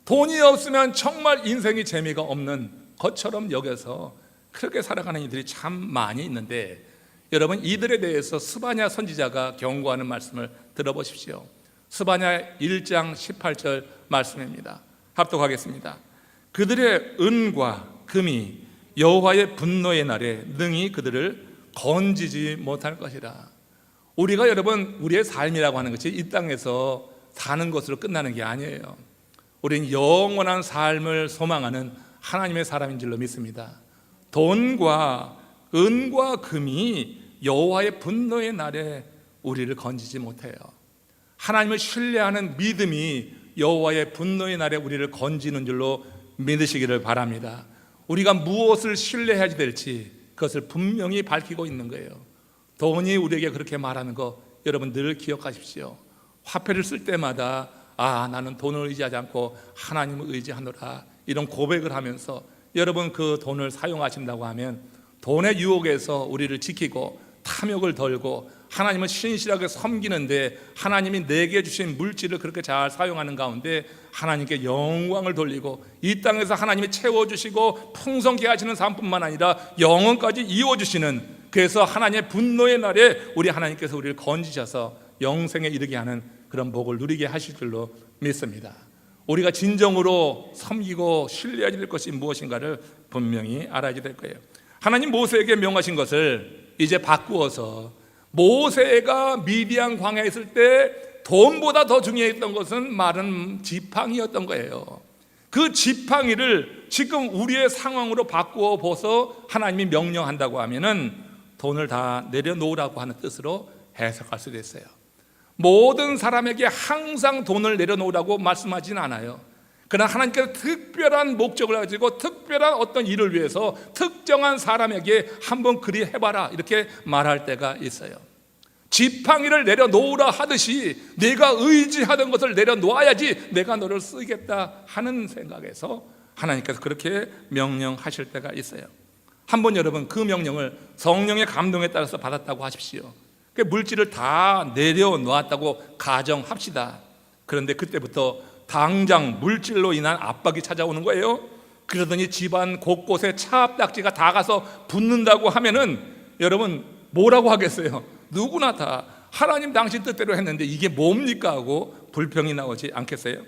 돈이 없으면 정말 인생이 재미가 없는 것처럼 여겨서 그렇게 살아가는 이들이 참 많이 있는데, 여러분 이들에 대해서 스바냐 선지자가 경고하는 말씀을 들어보십시오. 스바냐 1장 18절 말씀입니다. 합독하겠습니다. 그들의 은과 금이 여호와의 분노의 날에 능히 그들을 건지지 못할 것이라. 우리가 여러분 우리의 삶이라고 하는 것이 이 땅에서 사는 것으로 끝나는 게 아니에요. 우리는 영원한 삶을 소망하는 하나님의 사람인 줄로 믿습니다. 돈과 은과 금이 여호와의 분노의 날에 우리를 건지지 못해요. 하나님을 신뢰하는 믿음이 여호와의 분노의 날에 우리를 건지는 줄로 믿으시기를 바랍니다. 우리가 무엇을 신뢰해야 될지 그것을 분명히 밝히고 있는 거예요. 돈이 우리에게 그렇게 말하는 거 여러분 늘 기억하십시오. 화폐를 쓸 때마다 나는 돈을 의지하지 않고 하나님을 의지하노라, 이런 고백을 하면서 여러분 그 돈을 사용하신다고 하면 돈의 유혹에서 우리를 지키고 탐욕을 덜고 하나님을 신실하게 섬기는데, 하나님이 내게 주신 물질을 그렇게 잘 사용하는 가운데 하나님께 영광을 돌리고 이 땅에서 하나님이 채워주시고 풍성케 하시는 삶뿐만 아니라 영원까지 이어주시는 그래서 하나님의 분노의 날에 우리 하나님께서 우리를 건지셔서 영생에 이르게 하는 그런 복을 누리게 하실 줄로 믿습니다. 우리가 진정으로 섬기고 신뢰해야 될 것이 무엇인가를 분명히 알아야 될 거예요. 하나님 모세에게 명하신 것을 이제 바꾸어서, 모세가 미디안 광야에 있을 때 돈보다 더 중요했던 것은 마른 지팡이였던 거예요. 그 지팡이를 지금 우리의 상황으로 바꾸어 보서 하나님이 명령한다고 하면은 돈을 다 내려놓으라고 하는 뜻으로 해석할 수도 있어요. 모든 사람에게 항상 돈을 내려놓으라고 말씀하지는 않아요. 그러나 하나님께서 특별한 목적을 가지고 특별한 어떤 일을 위해서 특정한 사람에게 한번 그리 해봐라 이렇게 말할 때가 있어요. 지팡이를 내려놓으라 하듯이 내가 의지하던 것을 내려놓아야지 내가 너를 쓰겠다 하는 생각에서 하나님께서 그렇게 명령하실 때가 있어요. 한번 여러분 그 명령을 성령의 감동에 따라서 받았다고 하십시오. 그 물질을 다 내려놓았다고 가정합시다. 그런데 그때부터 당장 물질로 인한 압박이 찾아오는 거예요. 그러더니 집안 곳곳에 차압딱지가 다 가서 붙는다고 하면은 여러분 뭐라고 하겠어요? 누구나 다 하나님 당신 뜻대로 했는데 이게 뭡니까 하고 불평이 나오지 않겠어요?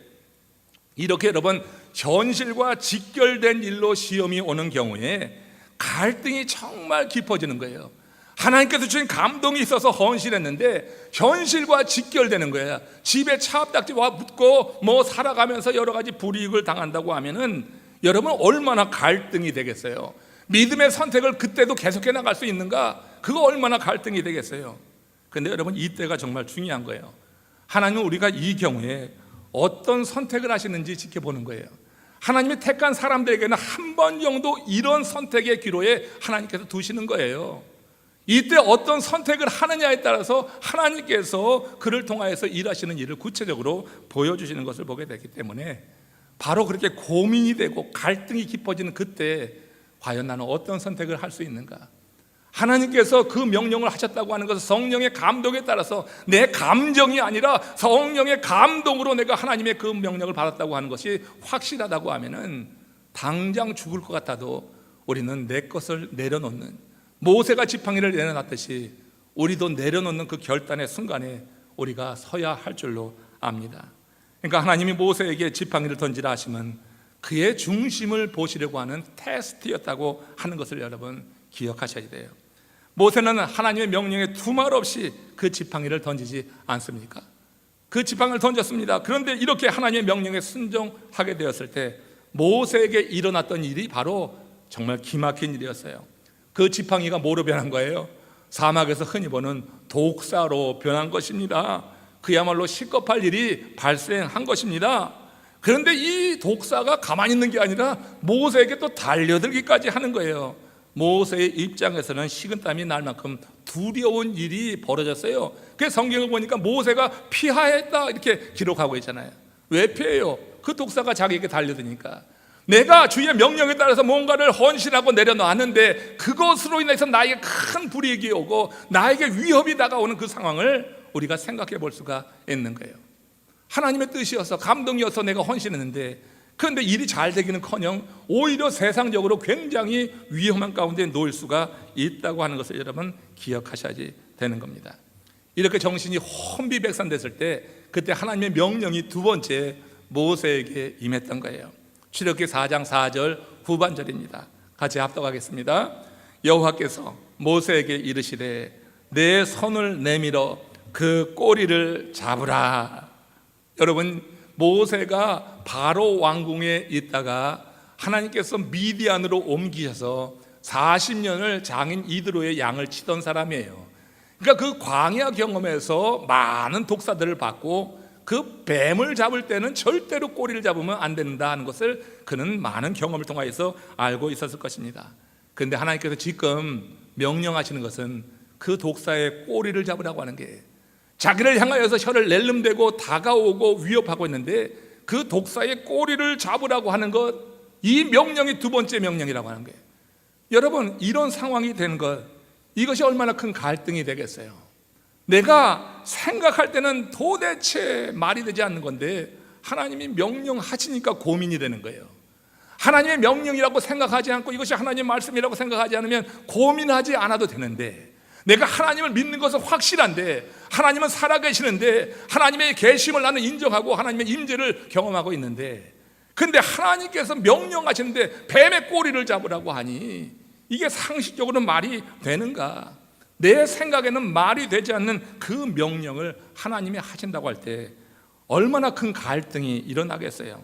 이렇게 여러분 현실과 직결된 일로 시험이 오는 경우에 갈등이 정말 깊어지는 거예요. 하나님께서 주신 감동이 있어서 헌신했는데 현실과 직결되는 거예요. 집에 차압딱지와 붙고 뭐 살아가면서 여러 가지 불이익을 당한다고 하면은 여러분 얼마나 갈등이 되겠어요? 믿음의 선택을 그때도 계속해 나갈 수 있는가? 그거 얼마나 갈등이 되겠어요? 그런데 여러분 이때가 정말 중요한 거예요. 하나님은 우리가 이 경우에 어떤 선택을 하시는지 지켜보는 거예요. 하나님이 택한 사람들에게는 한 번 정도 이런 선택의 기로에 하나님께서 두시는 거예요. 이때 어떤 선택을 하느냐에 따라서 하나님께서 그를 통하여서 일하시는 일을 구체적으로 보여주시는 것을 보게 되기 때문에 바로 그렇게 고민이 되고 갈등이 깊어지는 그때 과연 나는 어떤 선택을 할 수 있는가? 하나님께서 그 명령을 하셨다고 하는 것은 성령의 감동에 따라서 내 감정이 아니라 성령의 감동으로 내가 하나님의 그 명령을 받았다고 하는 것이 확실하다고 하면은 당장 죽을 것 같아도 우리는 내 것을 내려놓는, 모세가 지팡이를 내려놨듯이 우리도 내려놓는 그 결단의 순간에 우리가 서야 할 줄로 압니다. 그러니까 하나님이 모세에게 지팡이를 던지라 하시면 그의 중심을 보시려고 하는 테스트였다고 하는 것을 여러분 기억하셔야 돼요. 모세는 하나님의 명령에 두말 없이 그 지팡이를 던지지 않습니까? 그 지팡이를 던졌습니다. 그런데 이렇게 하나님의 명령에 순종하게 되었을 때 모세에게 일어났던 일이 바로 정말 기막힌 일이었어요. 그 지팡이가 뭐로 변한 거예요? 사막에서 흔히 보는 독사로 변한 것입니다. 그야말로 시급할 일이 발생한 것입니다. 그런데 이 독사가 가만히 있는 게 아니라 모세에게 또 달려들기까지 하는 거예요. 모세의 입장에서는 식은땀이 날 만큼 두려운 일이 벌어졌어요. 그래서 성경을 보니까 모세가 피하였다 이렇게 기록하고 있잖아요. 왜 피해요? 그 독사가 자기에게 달려드니까. 내가 주의 명령에 따라서 뭔가를 헌신하고 내려놨는데 그것으로 인해서 나에게 큰 불이익이 오고 나에게 위협이 다가오는 그 상황을 우리가 생각해 볼 수가 있는 거예요. 하나님의 뜻이어서 감동이어서 내가 헌신했는데 그런데 일이 잘 되기는커녕 오히려 세상적으로 굉장히 위험한 가운데 놓일 수가 있다고 하는 것을 여러분 기억하셔야지 되는 겁니다. 이렇게 정신이 혼비백산됐을 때 그때 하나님의 명령이 두 번째 모세에게 임했던 거예요. 출애굽기 4장 4절 후반절입니다. 같이 합독하겠습니다. 여호와께서 모세에게 이르시되 내 손을 내밀어 그 꼬리를 잡으라. 여러분 모세가 바로 왕궁에 있다가 하나님께서 미디안으로 옮기셔서 40년을 장인 이드로의 양을 치던 사람이에요. 그러니까 그 광야 경험에서 많은 독사들을 받고 그 뱀을 잡을 때는 절대로 꼬리를 잡으면 안 된다 하는 것을 그는 많은 경험을 통하여서 알고 있었을 것입니다. 그런데 하나님께서 지금 명령하시는 것은 그 독사의 꼬리를 잡으라고 하는 게, 자기를 향하여서 혀를 낼름대고 다가오고 위협하고 있는데 그 독사의 꼬리를 잡으라고 하는 것, 이 명령이 두 번째 명령이라고 하는 거예요. 여러분 이런 상황이 되는 것, 이것이 얼마나 큰 갈등이 되겠어요. 내가 생각할 때는 도대체 말이 되지 않는 건데 하나님이 명령하시니까 고민이 되는 거예요. 하나님의 명령이라고 생각하지 않고 이것이 하나님의 말씀이라고 생각하지 않으면 고민하지 않아도 되는데, 내가 하나님을 믿는 것은 확실한데, 하나님은 살아계시는데, 하나님의 계심을 나는 인정하고 하나님의 임재를 경험하고 있는데, 근데 하나님께서 명령하시는데 뱀의 꼬리를 잡으라고 하니 이게 상식적으로 말이 되는가? 내 생각에는 말이 되지 않는 그 명령을 하나님이 하신다고 할 때 얼마나 큰 갈등이 일어나겠어요.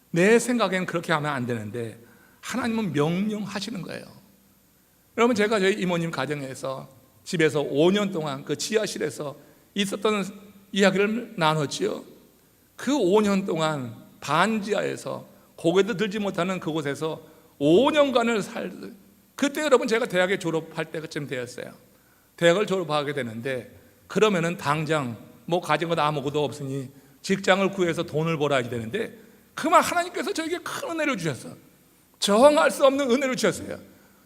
내 생각에는 그렇게 하면 안 되는데 하나님은 명령하시는 거예요. 여러분, 제가 저희 이모님 가정에서 집에서 5년 동안 그 지하실에서 있었던 이야기를 나눴지요. 그 5년 동안 반지하에서 고개도 들지 못하는 그곳에서 5년간을 그때 여러분 제가 대학에 졸업할 때쯤 되었어요. 대학을 졸업하게 되는데, 그러면은 당장 뭐 가진 것 아무것도 없으니 직장을 구해서 돈을 벌어야 되는데, 그만 하나님께서 저에게 큰 은혜를 주셨어요. 저항할 수 없는 은혜를 주셨어요.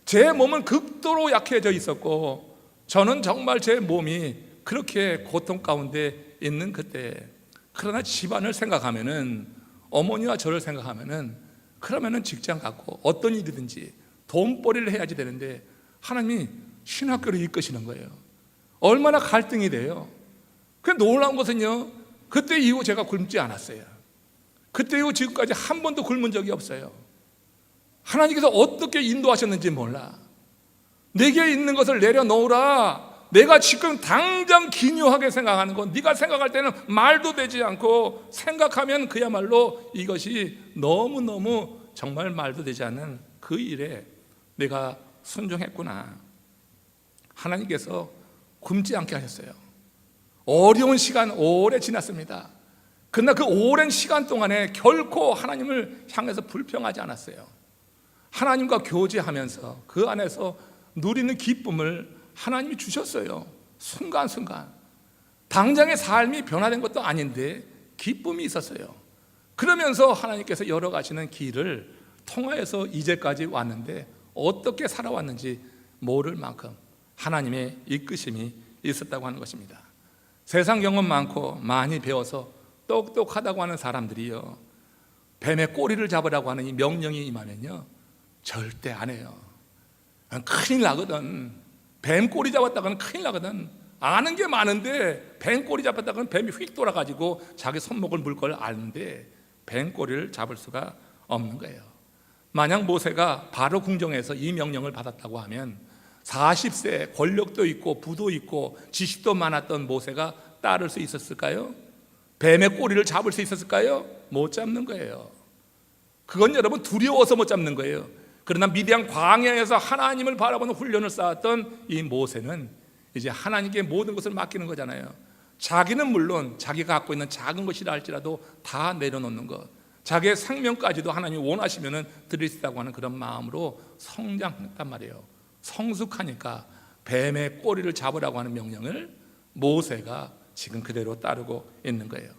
제 몸은 극도로 약해져 있었고, 저는 정말 제 몸이 그렇게 고통 가운데 있는 그때, 그러나 집안을 생각하면은, 어머니와 저를 생각하면은, 그러면은 직장 갖고 어떤 일이든지 돈벌이를 해야지 되는데 하나님이 신학교를 이끄시는 거예요. 얼마나 갈등이 돼요. 그 놀라운 것은요, 그때 이후 제가 굶지 않았어요. 그때 이후 지금까지 한 번도 굶은 적이 없어요. 하나님께서 어떻게 인도하셨는지 몰라. 내게 있는 것을 내려놓으라. 내가 지금 당장 기묘하게 생각하는 건, 네가 생각할 때는 말도 되지 않고, 생각하면 그야말로 이것이 너무너무 정말 말도 되지 않는 그 일에 내가 순종했구나. 하나님께서 굶지 않게 하셨어요. 어려운 시간 오래 지났습니다. 그러나 그 오랜 시간 동안에 결코 하나님을 향해서 불평하지 않았어요. 하나님과 교제하면서 그 안에서 누리는 기쁨을 하나님이 주셨어요. 순간순간. 당장의 삶이 변화된 것도 아닌데 기쁨이 있었어요. 그러면서 하나님께서 열어가시는 길을 통하여서 이제까지 왔는데 어떻게 살아왔는지 모를 만큼 하나님의 이끄심이 있었다고 하는 것입니다. 세상 경험 많고 많이 배워서 똑똑하다고 하는 사람들이요, 뱀의 꼬리를 잡으라고 하는 이 명령이 임하면요 절대 안 해요. 큰일 나거든. 뱀 꼬리 잡았다가는 큰일 나거든. 아는 게 많은데 뱀 꼬리 잡았다가는 뱀이 휙 돌아가지고 자기 손목을 물 걸 아는데 뱀 꼬리를 잡을 수가 없는 거예요. 만약 모세가 바로 궁정에서 이 명령을 받았다고 하면 40세 권력도 있고 부도 있고 지식도 많았던 모세가 따를 수 있었을까요? 뱀의 꼬리를 잡을 수 있었을까요? 못 잡는 거예요. 그건 여러분 두려워서 못 잡는 거예요. 그러나 미디안 광야에서 하나님을 바라보는 훈련을 쌓았던 이 모세는 이제 하나님께 모든 것을 맡기는 거잖아요. 자기는 물론 자기가 갖고 있는 작은 것이라 할지라도 다 내려놓는 것, 자기의 생명까지도 하나님이 원하시면 드릴 수 있다고 하는 그런 마음으로 성장했단 말이에요. 성숙하니까 뱀의 꼬리를 잡으라고 하는 명령을 모세가 지금 그대로 따르고 있는 거예요.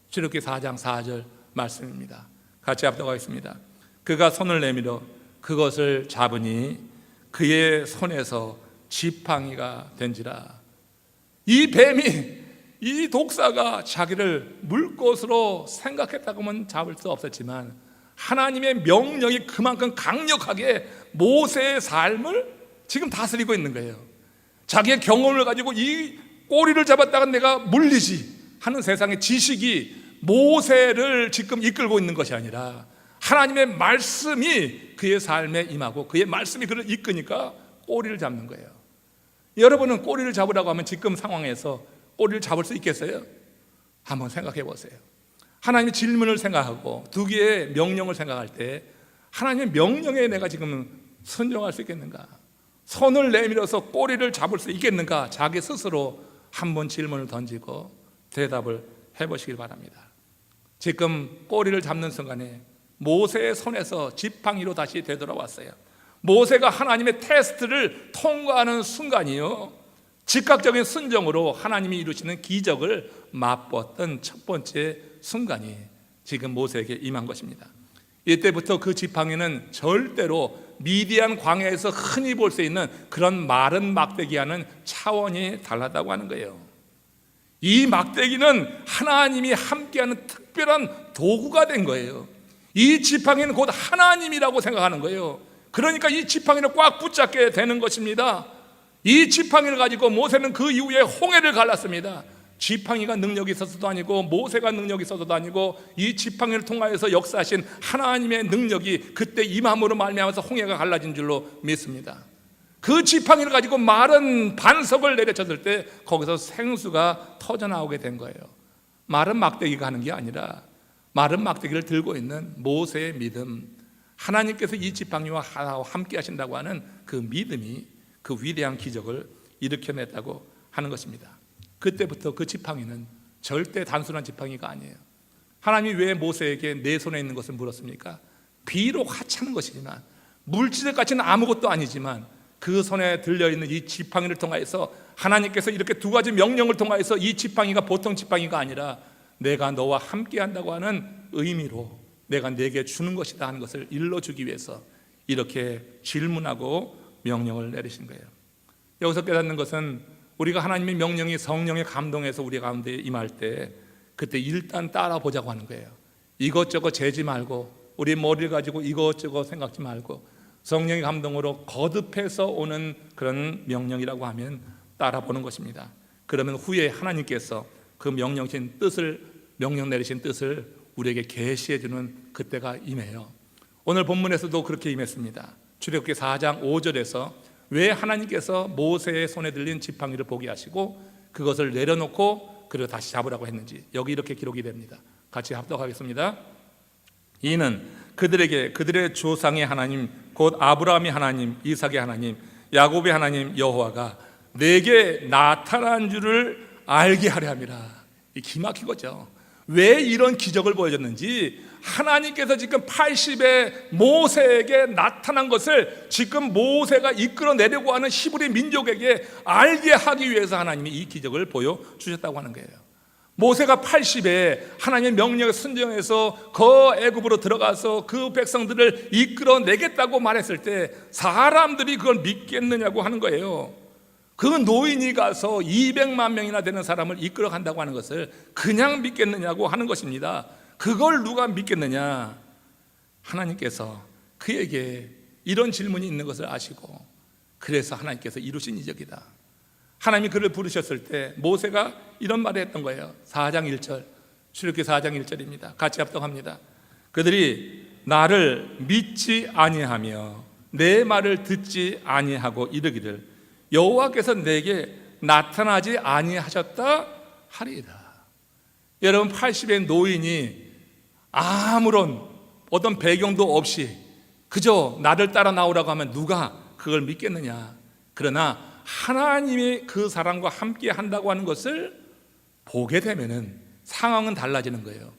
출애굽기 4장 4절 말씀입니다. 같이 합독하겠습니다. 그가 손을 내밀어 그것을 잡으니 그의 손에서 지팡이가 된지라. 이 뱀이, 이 독사가 자기를 물 것으로 생각했다고 하면 잡을 수 없었지만 하나님의 명령이 그만큼 강력하게 모세의 삶을 지금 다스리고 있는 거예요. 자기의 경험을 가지고 이 꼬리를 잡았다가 내가 물리지 하는 세상의 지식이 모세를 지금 이끌고 있는 것이 아니라 하나님의 말씀이 그의 삶에 임하고 그의 말씀이 그를 이끄니까 꼬리를 잡는 거예요. 여러분은 꼬리를 잡으라고 하면 지금 상황에서 꼬리를 잡을 수 있겠어요? 한번 생각해 보세요. 하나님의 질문을 생각하고 두 개의 명령을 생각할 때 하나님의 명령에 내가 지금 순종할 수 있겠는가? 손을 내밀어서 꼬리를 잡을 수 있겠는가? 자기 스스로 한번 질문을 던지고 대답을 해보시길 바랍니다. 지금 꼬리를 잡는 순간에 모세의 손에서 지팡이로 다시 되돌아왔어요. 모세가 하나님의 테스트를 통과하는 순간이요, 즉각적인 순종으로 하나님이 이루시는 기적을 맛보았던 첫 번째 순간이 지금 모세에게 임한 것입니다. 이때부터 그 지팡이는 절대로 미디안 광야에서 흔히 볼 수 있는 그런 마른 막대기와는 차원이 달랐다고 하는 거예요. 이 막대기는 하나님이 함께하는 특별한 도구가 된 거예요. 이 지팡이는 곧 하나님이라고 생각하는 거예요. 그러니까 이 지팡이를 꽉 붙잡게 되는 것입니다. 이 지팡이를 가지고 모세는 그 이후에 홍해를 갈랐습니다. 지팡이가 능력이 있어서도 아니고 모세가 능력이 있어서도 아니고 이 지팡이를 통하여서 역사하신 하나님의 능력이 그때 임함으로 말미암아서 홍해가 갈라진 줄로 믿습니다. 그 지팡이를 가지고 마른 반석을 내려쳤을 때 거기서 생수가 터져나오게 된 거예요. 마른 막대기가 하는 게 아니라 마른 막대기를 들고 있는 모세의 믿음, 하나님께서 이 지팡이와 함께 하신다고 하는 그 믿음이 그 위대한 기적을 일으켜냈다고 하는 것입니다. 그때부터 그 지팡이는 절대 단순한 지팡이가 아니에요. 하나님이 왜 모세에게 내 손에 있는 것을 물었습니까? 비록 하찮은 것이지만, 물질의 가치는 아무것도 아니지만 그 손에 들려있는 이 지팡이를 통하여서 하나님께서 이렇게 두 가지 명령을 통하여서 이 지팡이가 보통 지팡이가 아니라 내가 너와 함께 한다고 하는 의미로 내가 내게 주는 것이다 하는 것을 일러주기 위해서 이렇게 질문하고 명령을 내리신 거예요. 여기서 깨닫는 것은 우리가 하나님의 명령이 성령의 감동에서 우리 가운데 임할 때 그때 일단 따라 보자고 하는 거예요. 이것저것 재지 말고 우리 머리를 가지고 이것저것 생각지 말고 성령의 감동으로 거듭해서 오는 그런 명령이라고 하면 따라 보는 것입니다. 그러면 후에 하나님께서 그 명령 내리신 뜻을 우리에게 계시해 주는 그때가 임해요. 오늘 본문에서도 그렇게 임했습니다. 출애굽기 4장 5절에서 왜 하나님께서 모세의 손에 들린 지팡이를 보게 하시고 그것을 내려놓고 그리고 다시 잡으라고 했는지 여기 이렇게 기록이 됩니다. 같이 합독하겠습니다. 이는 그들에게 그들의 조상의 하나님 곧 아브라함의 하나님, 이삭의 하나님, 야곱의 하나님 여호와가 내게 나타난 줄을 알게 하려 함이라. 이 기막힌 거죠. 왜 이런 기적을 보여줬는지 하나님께서 지금 80의 모세에게 나타난 것을 지금 모세가 이끌어내려고 하는 히브리 민족에게 알게 하기 위해서 하나님이 이 기적을 보여주셨다고 하는 거예요. 모세가 80에 하나님의 명령에 순종해서 그 애굽으로 들어가서 그 백성들을 이끌어내겠다고 말했을 때 사람들이 그걸 믿겠느냐고 하는 거예요. 그 노인이 가서 200만 명이나 되는 사람을 이끌어 간다고 하는 것을 그냥 믿겠느냐고 하는 것입니다. 그걸 누가 믿겠느냐? 하나님께서 그에게 이런 질문이 있는 것을 아시고 그래서 하나님께서 이루신 이적이다. 하나님이 그를 부르셨을 때 모세가 이런 말을 했던 거예요. 4장 1절, 출애굽기 4장 1절입니다. 같이 합독합니다. 그들이 나를 믿지 아니하며 내 말을 듣지 아니하고 이르기를 여호와께서 내게 나타나지 아니하셨다 하리이다. 여러분 80의 노인이 아무런 어떤 배경도 없이 그저 나를 따라 나오라고 하면 누가 그걸 믿겠느냐? 그러나 하나님이 그 사람과 함께 한다고 하는 것을 보게 되면은 상황은 달라지는 거예요.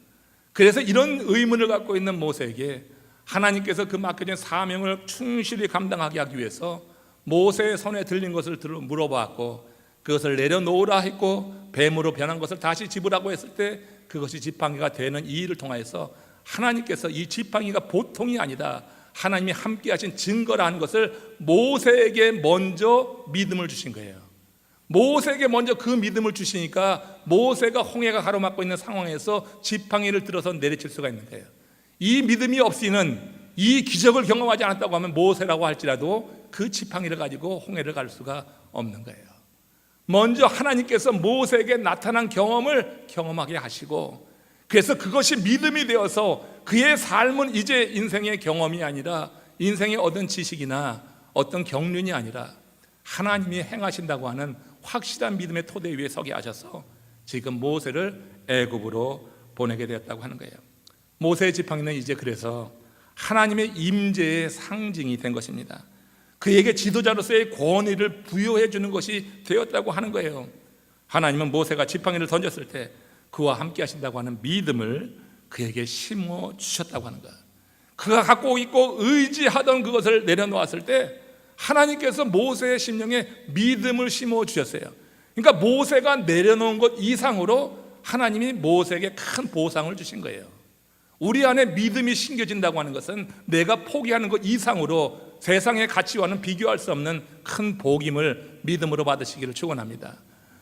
그래서 이런 의문을 갖고 있는 모세에게 하나님께서 그 맡겨진 사명을 충실히 감당하게 하기 위해서 모세의 손에 들린 것을 물어봤고 그것을 내려놓으라 했고 뱀으로 변한 것을 다시 집으라고 했을 때 그것이 지팡이가 되는 이 일을 통하여서 하나님께서 이 지팡이가 보통이 아니다, 하나님이 함께 하신 증거라는 것을 모세에게 먼저 믿음을 주신 거예요. 모세에게 먼저 그 믿음을 주시니까 모세가 홍해가 가로막고 있는 상황에서 지팡이를 들어서 내리칠 수가 있는 거예요. 이 믿음이 없이는 이 기적을 경험하지 않았다고 하면 모세라고 할지라도 그 지팡이를 가지고 홍해를 갈 수가 없는 거예요. 먼저 하나님께서 모세에게 나타난 경험을 경험하게 하시고 그래서 그것이 믿음이 되어서 그의 삶은 이제 인생의 경험이 아니라 인생의 얻은 지식이나 어떤 경륜이 아니라 하나님이 행하신다고 하는 확실한 믿음의 토대 위에 서게 하셔서 지금 모세를 애굽으로 보내게 되었다고 하는 거예요. 모세의 지팡이는 이제 그래서 하나님의 임재의 상징이 된 것입니다. 그에게 지도자로서의 권위를 부여해 주는 것이 되었다고 하는 거예요. 하나님은 모세가 지팡이를 던졌을 때 그와 함께 하신다고 하는 믿음을 그에게 심어 주셨다고 하는 거예요. 그가 갖고 있고 의지하던 그것을 내려놓았을 때 하나님께서 모세의 심령에 믿음을 심어 주셨어요. 그러니까 모세가 내려놓은 것 이상으로 하나님이 모세에게 큰 보상을 주신 거예요. 우리 안에 믿음이 심겨진다고 하는 것은 내가 포기하는 것 이상으로 세상의 가치와는 비교할 수 없는 큰 복임을 믿음으로 받으시기를 축원합니다.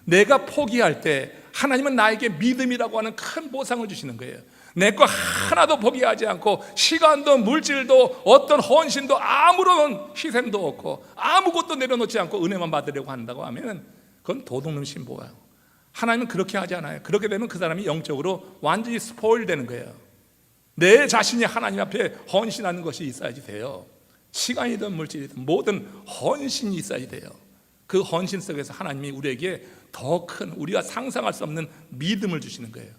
내가 포기할 때 하나님은 나에게 믿음이라고 하는 큰 보상을 주시는 거예요. 내 거 하나도 포기하지 않고 시간도 물질도 어떤 헌신도 아무런 희생도 없고 아무것도 내려놓지 않고 은혜만 받으려고 한다고 하면 그건 도둑놈 신보예요. 하나님은 그렇게 하지 않아요. 그렇게 되면 그 사람이 영적으로 완전히 스포일 되는 거예요. 내 자신이 하나님 앞에 헌신하는 것이 있어야지 돼요. 시간이든 물질이든 모든 헌신이 있어야 돼요. 그 헌신 속에서 하나님이 우리에게 더 큰, 우리가 상상할 수 없는 믿음을 주시는 거예요.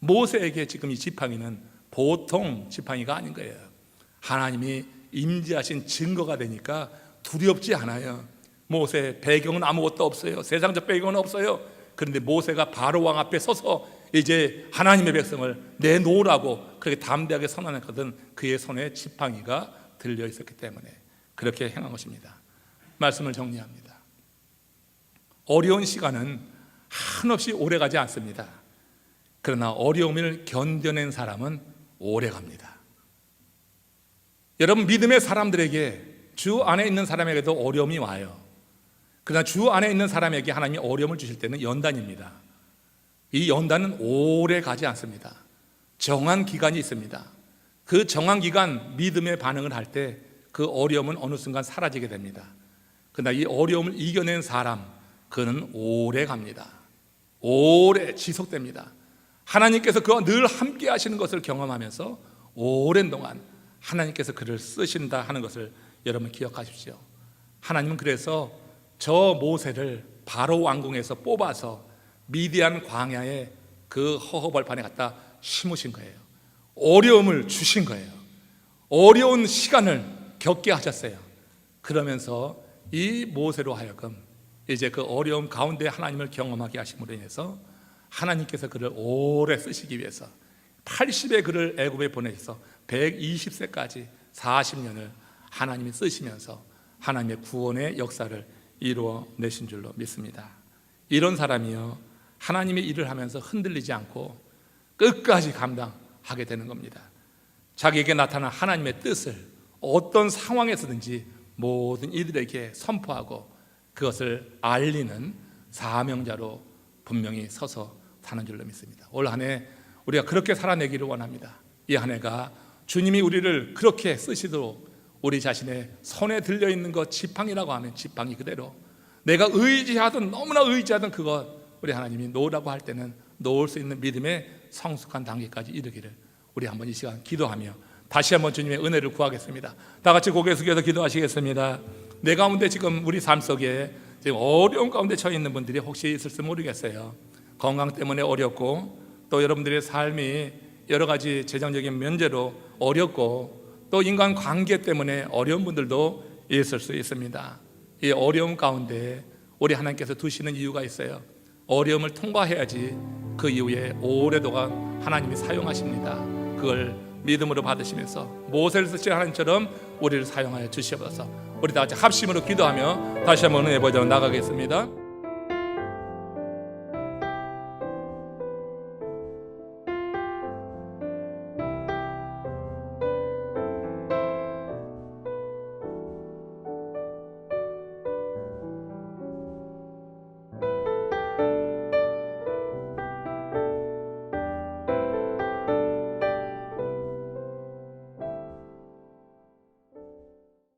모세에게 지금 이 지팡이는 보통 지팡이가 아닌 거예요. 하나님이 임재하신 증거가 되니까 두렵지 않아요. 모세 배경은 아무것도 없어요. 세상적 배경은 없어요. 그런데 모세가 바로 왕 앞에 서서 이제 하나님의 백성을 내놓으라고 그렇게 담대하게 선언했거든. 그의 손에 지팡이가 들려 있었기 때문에 그렇게 행한 것입니다. 말씀을 정리합니다. 어려운 시간은 한없이 오래가지 않습니다. 그러나 어려움을 견뎌낸 사람은 오래갑니다. 여러분, 믿음의 사람들에게, 주 안에 있는 사람에게도 어려움이 와요. 그러나 주 안에 있는 사람에게 하나님이 어려움을 주실 때는 연단입니다. 이 연단은 오래 가지 않습니다. 정한 기간이 있습니다. 그 정한 기간 믿음의 반응을 할 때 그 어려움은 어느 순간 사라지게 됩니다. 그러나 이 어려움을 이겨낸 사람, 그는 오래 갑니다. 오래 지속됩니다. 하나님께서 그와 늘 함께 하시는 것을 경험하면서 오랜 동안 하나님께서 그를 쓰신다 하는 것을 여러분 기억하십시오. 하나님은 그래서 저 모세를 바로 왕궁에서 뽑아서 미디안 광야의 그 허허벌판에 갖다 심으신 거예요. 어려움을 주신 거예요. 어려운 시간을 겪게 하셨어요. 그러면서 이 모세로 하여금 이제 그 어려움 가운데 하나님을 경험하게 하심으로 인해서 하나님께서 그를 오래 쓰시기 위해서 80의 그를 애굽에 보내셔서 120세까지 40년을 하나님이 쓰시면서 하나님의 구원의 역사를 이루어내신 줄로 믿습니다. 이런 사람이요, 하나님의 일을 하면서 흔들리지 않고 끝까지 감당하게 되는 겁니다. 자기에게 나타난 하나님의 뜻을 어떤 상황에서든지 모든 이들에게 선포하고 그것을 알리는 사명자로 분명히 서서 사는 줄로 믿습니다. 올 한 해 우리가 그렇게 살아내기를 원합니다. 이 한 해가 주님이 우리를 그렇게 쓰시도록 우리 자신의 손에 들려있는 것, 지팡이라고 하면 지팡이 그대로, 내가 의지하든 너무나 의지하든 그것 우리 하나님이 놓으라고 할 때는 놓을 수 있는 믿음의 성숙한 단계까지 이르기를 우리 한번 이 시간 기도하며 다시 한번 주님의 은혜를 구하겠습니다. 다 같이 고개 숙여서 기도하시겠습니다. 내 가운데 지금 우리 삶 속에 지금 어려운 가운데 처해 있는 분들이 혹시 있을지 모르겠어요. 건강 때문에 어렵고 또 여러분들의 삶이 여러 가지 재정적인 문제로 어렵고 또 인간 관계 때문에 어려운 분들도 있을 수 있습니다. 이 어려움 가운데 우리 하나님께서 두시는 이유가 있어요. 어려움을 통과해야지 그 이후에 오랫동안 하나님이 사용하십니다. 그걸 믿음으로 받으시면서 모세를 쓰신 하나님처럼 우리를 사용하여 주시옵소서. 우리 다 같이 합심으로 기도하며 다시 한번 은혜 보좌로 나가겠습니다.